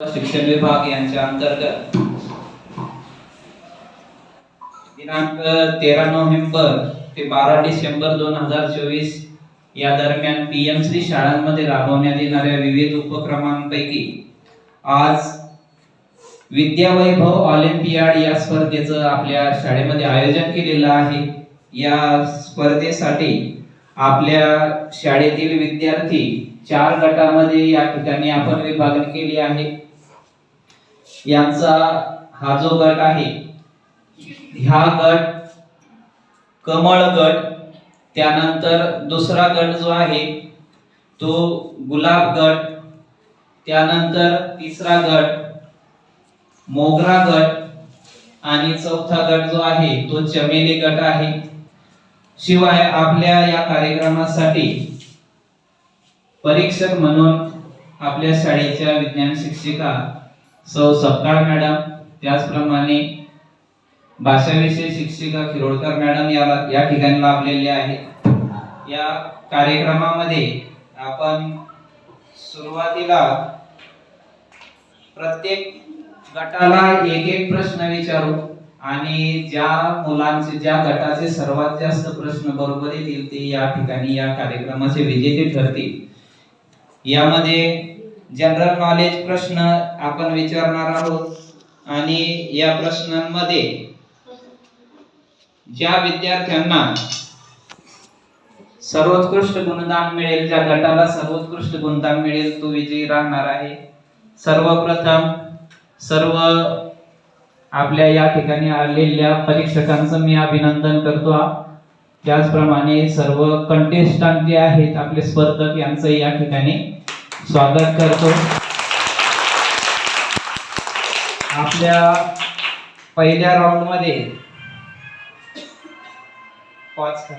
शिक्षण विभाग यांच्या अंतर्गत दिनांक 13 नोव्हेंबर ते 12 डिसेंबर 2024 या दरम्यान पीएम श्री शाळांमध्ये राबवण्यात येणाऱ्या विविध उपक्रमांपैकी आज विद्या वैभव ऑलिम्पियाड या स्पर्धेचं आपल्या शाळेमध्ये आयोजन केलेलं आहे। या स्पर्धेसाठी आपल्या शाळेतील विद्यार्थी 4 गटामध्ये या ठिकाणी आपण विभागणी केली आहे। यांचा हा जो गट आहे, हा गट कमळ गट, त्यानंतर दुसरा गट जो आहे तो गुलाब गट, त्यानंतर तिसरा गट मोगरा गट आणि चौथा गट जो आहे तो चमेली गट आहे। शिवाय आपल्या या कार्यक्रमासाठी परीक्षक म्हणून आपल्या शाळेच्या विज्ञान शिक्षिका सौ सपकाळ मॅडम, त्याचप्रमाणे भाषा विषय शिक्षिका खिरोडकर मॅडम या ठिकाणी लाभलेले आहेत। या कार्यक्रमामध्ये आपण सुरुवातीला प्रत्येक गटाला एक प्रश्न विचारू आणि ज्या मुलांचे ज्या गटाचे सर्वात जास्त प्रश्न बरोबर येतील ते या ठिकाणी या कार्यक्रमाचे विजेते ठरतील। यामध्ये जनरल नॉलेज प्रश्न आपण विचारणार आहोत आणि या प्रश्नांमध्ये ज्या विद्यार्थ्यांना सर्वोत्कृष्ट गुणदान मिळेल, ज्या गटाला सर्वोत्कृष्ट गुणदान मिळेल तो विजयी राहणार आहे। सर्वप्रथम सर्व आपल्या या ठिकाणी आलेल्या परीक्षकांचं मी अभिनंदन करतो। त्याचप्रमाणे सर्व कंटेस्टंट जे आहेत आपले स्पर्धक यांचं या ठिकाणी स्वागत करतो। आपल्या पहिल्या राऊंड मध्ये 5